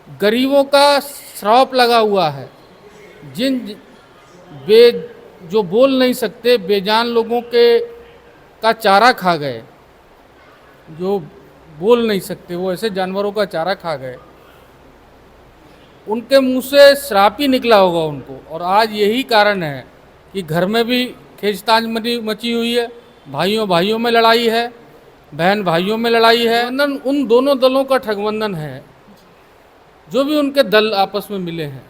गरीबों का श्राप लगा हुआ है। जिन बे जो बोल नहीं सकते बेजान लोगों के का चारा खा गए, जो बोल नहीं सकते वो ऐसे जानवरों का चारा खा गए, उनके मुंह से श्राप ही निकला होगा उनको। और आज यही कारण है कि घर में भी खींचतान मची हुई है, भाइयों भाइयों में लड़ाई है, बहन भाइयों में लड़ाई है। उन दोनों दलों का ठगबंधन है, जो भी उनके दल आपस में मिले हैं।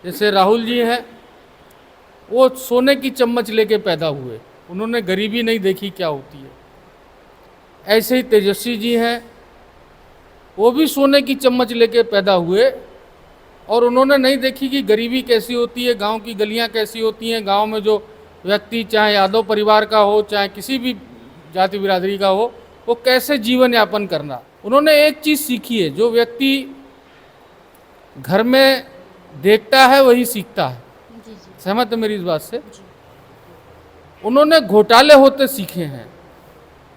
जैसे राहुल जी हैं, वो सोने की चम्मच लेके पैदा हुए, उन्होंने गरीबी नहीं देखी क्या होती है। ऐसे ही तेजस्वी जी हैं, वो भी सोने की चम्मच लेके पैदा हुए और उन्होंने नहीं देखी कि गरीबी कैसी होती है, गांव की गलियां कैसी होती हैं, गांव में जो व्यक्ति चाहे यादव परिवार का हो चाहे किसी भी जाति बिरादरी का हो, वो कैसे जीवन यापन करना। उन्होंने एक चीज़ सीखी है, जो व्यक्ति घर में देखता है वही सीखता है। सहमत है मेरी इस बात से? उन्होंने घोटाले होते सीखे हैं।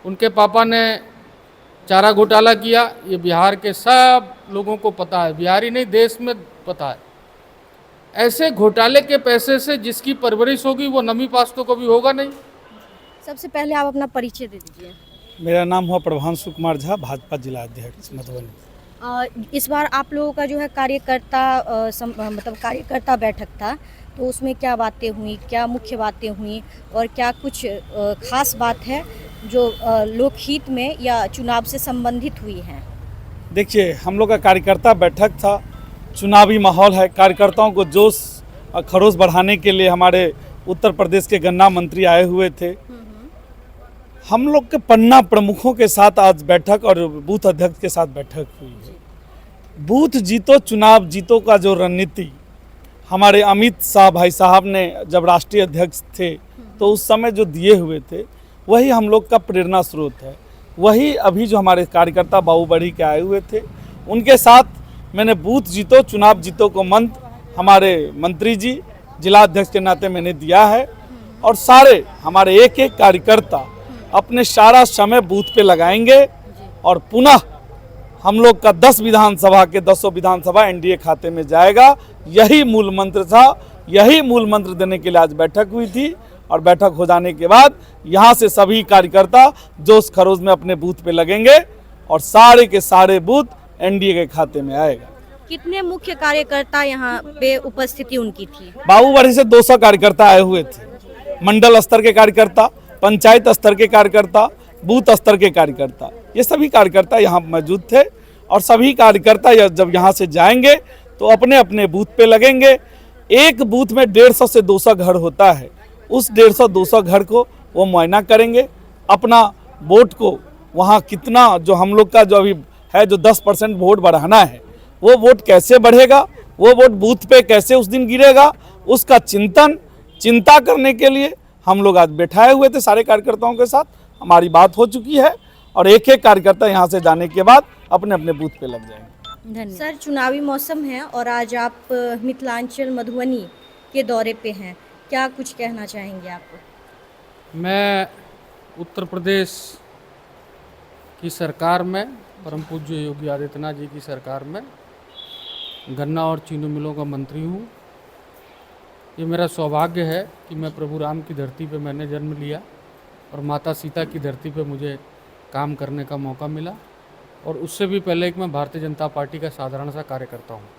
उनके पापा ने चारा घोटाला किया, ये बिहार के सब लोगों को पता है, बिहारी नहीं देश में पता है। ऐसे घोटाले के पैसे से जिसकी परवरिश होगी वो नमी पास तो कभी होगा नहीं। सबसे पहले आप अपना परिचय दे दीजिए। मेरा नाम हुआ प्रभांशु कुमार झा, भाजपा जिला अध्यक्ष मधुबनी। इस बार आप लोगों का जो है मतलब कार्यकर्ता बैठक था, तो उसमें क्या बातें हुई, क्या मुख्य बातें हुई और क्या कुछ खास बात है जो लोकहित में या चुनाव से संबंधित हुई है? देखिए, हम लोग का कार्यकर्ता बैठक था, चुनावी माहौल है, कार्यकर्ताओं को जोश और खरोश बढ़ाने के लिए हमारे उत्तर प्रदेश के गन्ना मंत्री आए हुए थे। हम लोग के पन्ना प्रमुखों के साथ आज बैठक और बूथ अध्यक्ष के साथ बैठक हुई है। बूथ जीतो चुनाव जीतो का जो रणनीति हमारे अमित शाह भाई साहब ने जब राष्ट्रीय अध्यक्ष थे तो उस समय जो दिए हुए थे, वही हम लोग का प्रेरणा स्रोत है। वही अभी जो हमारे कार्यकर्ता बाबूबड़ी के आए हुए थे, उनके साथ मैंने बूथ जीतो चुनाव जीतो को मंत्र हमारे मंत्री जी जिला अध्यक्ष के नाते मैंने दिया है। और सारे हमारे एक एक कार्यकर्ता अपने सारा समय बूथ पे लगाएंगे और पुनः हम लोग का 10 विधानसभा के 10 विधानसभा एनडीए खाते में जाएगा। यही मूल मंत्र था, यही मूल मंत्र देने के लिए आज बैठक हुई थी। और बैठक हो जाने के बाद यहाँ से सभी कार्यकर्ता जोश खरोश में अपने बूथ पे लगेंगे और सारे के सारे बूथ एनडीए के खाते में आएगा। कितने मुख्य कार्यकर्ता यहाँ पे उपस्थिति उनकी थी? बाबूबड़ी से 200 कार्यकर्ता आए हुए थे, मंडल स्तर के कार्यकर्ता, पंचायत स्तर के कार्यकर्ता, बूथ स्तर के कार्यकर्ता, ये सभी कार्यकर्ता यहाँ मौजूद थे। और सभी कार्यकर्ता जब यहाँ से जाएंगे तो अपने अपने बूथ पे लगेंगे। एक बूथ में 150 से 200 घर होता है, उस 150-200 घर को वो मुआयना करेंगे, अपना वोट को वहाँ कितना जो हम लोग का जो अभी है जो 10% वोट बढ़ाना है, वो वोट कैसे बढ़ेगा, वो वोट बूथ पे कैसे उस दिन गिरेगा, उसका चिंता करने के लिए हम लोग आज बैठाए हुए थे। सारे कार्यकर्ताओं के साथ हमारी बात हो चुकी है और एक एक कार्यकर्ता यहाँ से जाने के बाद अपने अपने बूथ पे लग जाएंगे। धन्यवाद। सर, चुनावी मौसम है और आज आप मिथिलांचल मधुबनी के दौरे पे हैं, क्या कुछ कहना चाहेंगे आप? मैं उत्तर प्रदेश की सरकार में, परम पूज्य योगी आदित्यनाथ जी की सरकार में गन्ना और चीनी मिलों का मंत्री हूँ। ये मेरा सौभाग्य है कि मैं प्रभु राम की धरती पे मैंने जन्म लिया और माता सीता की धरती पे मुझे काम करने का मौका मिला। और उससे भी पहले मैं भारतीय जनता पार्टी का साधारण सा कार्यकर्ता हूँ।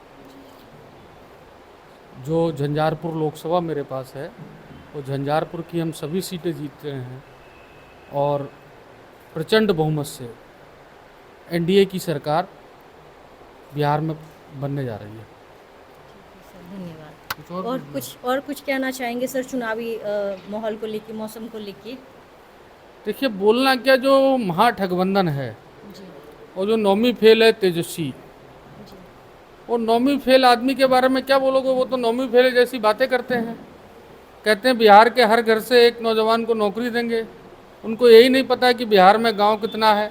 जो झंझारपुर लोकसभा मेरे पास है, वो झंझारपुर की हम सभी सीटें जीतते हैं और प्रचंड बहुमत से एनडीए की सरकार बिहार में बनने जा रही है। धन्यवाद। और कुछ कहना चाहेंगे सर चुनावी माहौल को लेके, मौसम को लेके? देखिए, बोलना क्या, जो महाठगबंधन है और जो नौमी फेल है तेजस्वी, वो नौमी फेल आदमी के बारे में क्या बोलोगे? वो तो नौमी फेल जैसी बातें करते हैं। कहते हैं बिहार के हर घर से एक नौजवान को नौकरी देंगे। उनको यही नहीं पता है कि बिहार में गांव कितना है,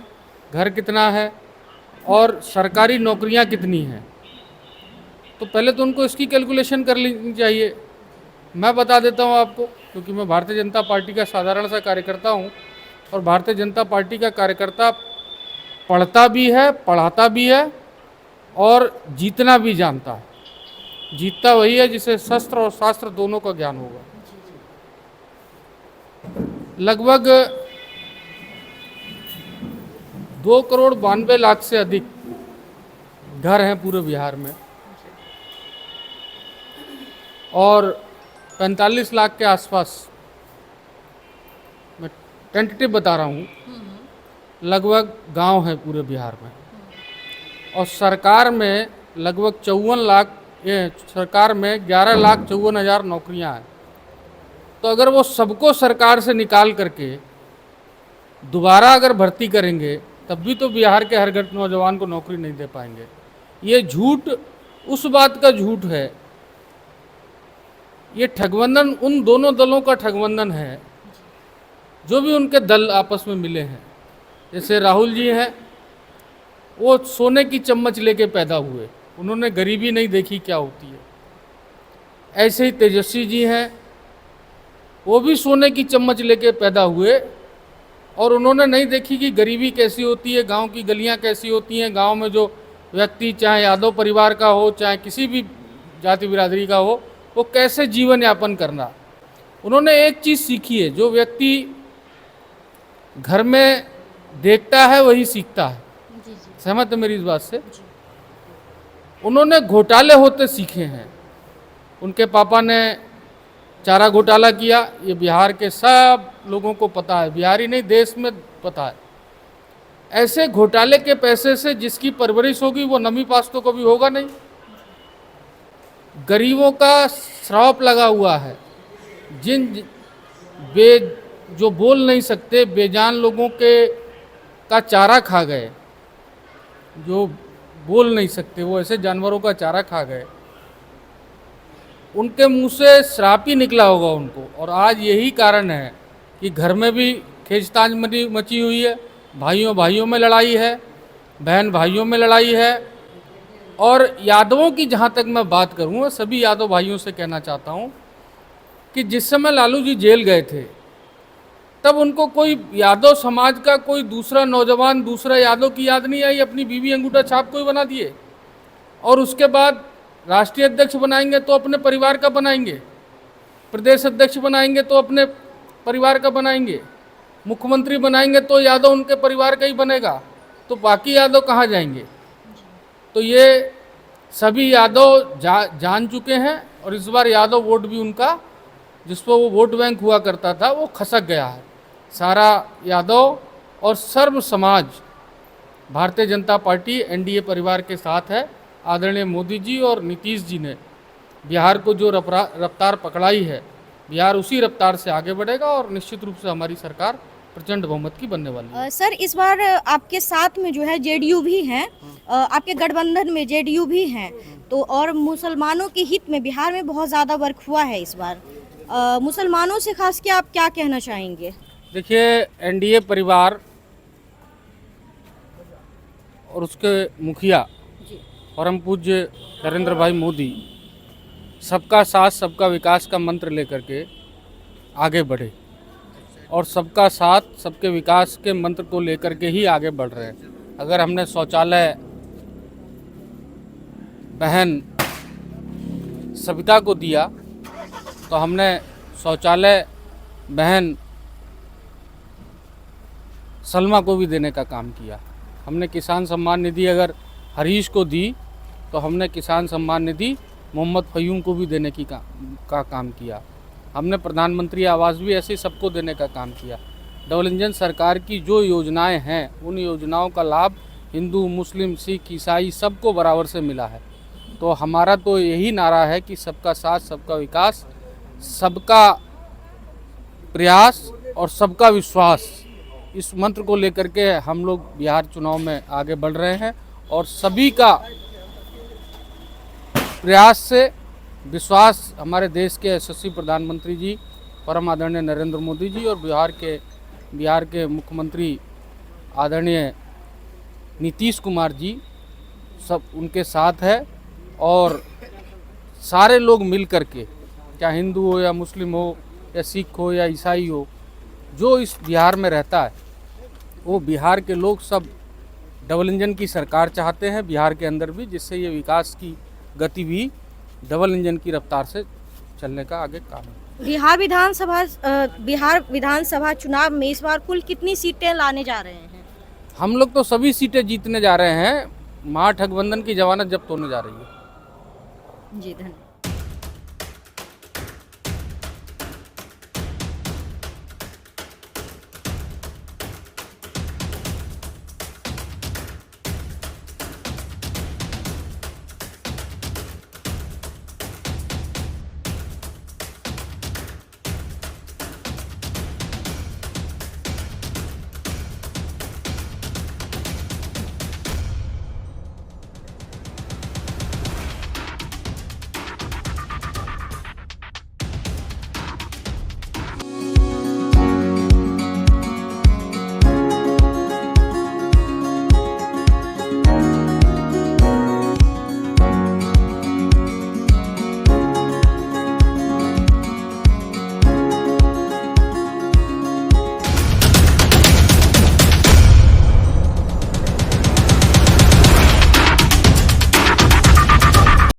घर कितना है और सरकारी नौकरियां कितनी हैं। तो पहले तो उनको इसकी कैलकुलेशन कर लेनी चाहिए। मैं बता देता हूं आपको, क्योंकि मैं भारतीय जनता पार्टी का साधारण सा कार्यकर्ता हूं और भारतीय जनता पार्टी का कार्यकर्ता पढ़ता भी है, पढ़ाता भी है और जीतना भी जानता है। जीतता वही है जिसे शस्त्र और शास्त्र दोनों का ज्ञान होगा। लगभग 2,92,00,000 से अधिक घर हैं पूरे बिहार में और 45 लाख के आसपास, मैं टेंटेटिव बता रहा हूँ, लगभग गांव है पूरे बिहार में। और सरकार में लगभग 54 लाख, सरकार में 11,54,000 नौकरियां हैं। तो अगर वो सबको सरकार से निकाल करके दोबारा अगर भर्ती करेंगे तब भी तो बिहार के हर घर नौजवान को नौकरी नहीं दे पाएंगे। ये झूठ उस बात का झूठ है, ये ठगबंधन उन दोनों दलों का ठगबंधन है जो भी उनके दल आपस में मिले हैं। जैसे राहुल जी हैं, वो सोने की चम्मच लेके पैदा हुए, उन्होंने गरीबी नहीं देखी क्या होती है। ऐसे ही तेजस्वी जी हैं, वो भी सोने की चम्मच लेके पैदा हुए और उन्होंने नहीं देखी कि गरीबी कैसी होती है, गांव की गलियां कैसी होती हैं, गांव में जो व्यक्ति चाहे यादव परिवार का हो चाहे किसी भी जाति बिरादरी का हो, वो कैसे जीवन यापन करना। उन्होंने एक चीज़ सीखी है, जो व्यक्ति घर में देखता है वही सीखता है। सहमत है मेरी इस बात से? उन्होंने घोटाले होते सीखे हैं। उनके पापा ने चारा घोटाला किया, ये बिहार के सब लोगों को पता है, बिहारी नहीं देश में पता है। ऐसे घोटाले के पैसे से जिसकी परवरिश होगी वो नमी पास्तों को भी होगा नहीं। गरीबों का श्राप लगा हुआ है। जो बोल नहीं सकते, बेजान लोगों का चारा खा गए, जो बोल नहीं सकते वो ऐसे जानवरों का चारा खा गए, उनके मुंह से श्राप ही निकला होगा उनको। और आज यही कारण है कि घर में भी खींचतान मची हुई है, भाइयों भाइयों में लड़ाई है, बहन भाइयों में लड़ाई है। और यादवों की जहाँ तक मैं बात करूँ, सभी यादव भाइयों से कहना चाहता हूँ कि जिस समय लालू जी जेल गए थे तब उनको कोई यादव समाज का कोई दूसरा नौजवान, दूसरा यादव की याद नहीं आई। अपनी बीवी अंगूठा छाप कोई बना दिए और उसके बाद राष्ट्रीय अध्यक्ष बनाएंगे तो अपने परिवार का बनाएंगे, प्रदेश अध्यक्ष बनाएंगे तो अपने परिवार का बनाएंगे, मुख्यमंत्री बनाएंगे तो यादव उनके परिवार का ही बनेगा, तो बाकी यादव कहाँ जाएंगे। तो ये सभी यादव जान चुके हैं और इस बार यादव वोट भी उनका, जिस पर वो वोट बैंक हुआ करता था, वो खसक गया है। सारा यादव और सर्व समाज भारतीय जनता पार्टी एनडीए परिवार के साथ है। आदरणीय मोदी जी और नीतीश जी ने बिहार को जो रफ्तार पकड़ाई है, बिहार उसी रफ्तार से आगे बढ़ेगा और निश्चित रूप से हमारी सरकार प्रचंड बहुमत की बनने वाली है। सर, इस बार आपके साथ में जो है जेडीयू भी हैं, आपके गठबंधन में जेडीयू भी हैं, तो और मुसलमानों के हित में बिहार में बहुत ज़्यादा वर्क हुआ है इस बार। मुसलमानों से खास के आप क्या कहना चाहेंगे? देखिए, एनडीए परिवार और उसके मुखिया परम पूज्य नरेंद्र भाई मोदी सबका साथ सबका विकास का मंत्र लेकर के आगे बढ़े और सबका साथ सबके विकास के मंत्र को लेकर के ही आगे बढ़ रहे हैं। अगर हमने शौचालय बहन सविता को दिया तो हमने शौचालय बहन सलमा को भी देने का काम किया। हमने किसान सम्मान निधि अगर हरीश को दी तो हमने किसान सम्मान निधि मोहम्मद फ़यूम को भी देने की काम किया। हमने प्रधानमंत्री आवास भी ऐसे सबको देने का काम किया। डबल इंजन सरकार की जो योजनाएं हैं उन योजनाओं का लाभ हिंदू, मुस्लिम, सिख, ईसाई सबको बराबर से मिला है। तो हमारा तो यही नारा है कि सबका साथ सबका विकास, सबका प्रयास और सबका विश्वास, इस मंत्र को लेकर के हम लोग बिहार चुनाव में आगे बढ़ रहे हैं और सभी का प्रयास से विश्वास हमारे देश के यशस्वी प्रधानमंत्री जी परम आदरणीय नरेंद्र मोदी जी और बिहार के मुख्यमंत्री आदरणीय नीतीश कुमार जी सब उनके साथ है। और सारे लोग मिल कर के, क्या हिंदू हो या मुस्लिम हो या सिख हो या ईसाई हो, जो इस बिहार में रहता है वो बिहार के लोग सब डबल इंजन की सरकार चाहते हैं बिहार के अंदर भी, जिससे ये विकास की गति भी डबल इंजन की रफ्तार से चलने का आगे काम है। बिहार विधानसभा चुनाव में इस बार कुल कितनी सीटें लाने जा रहे हैं? हम लोग तो सभी सीटें जीतने जा रहे हैं। महागठबंधन की जमानत जब्त होने जा रही है। जी धन्यवाद।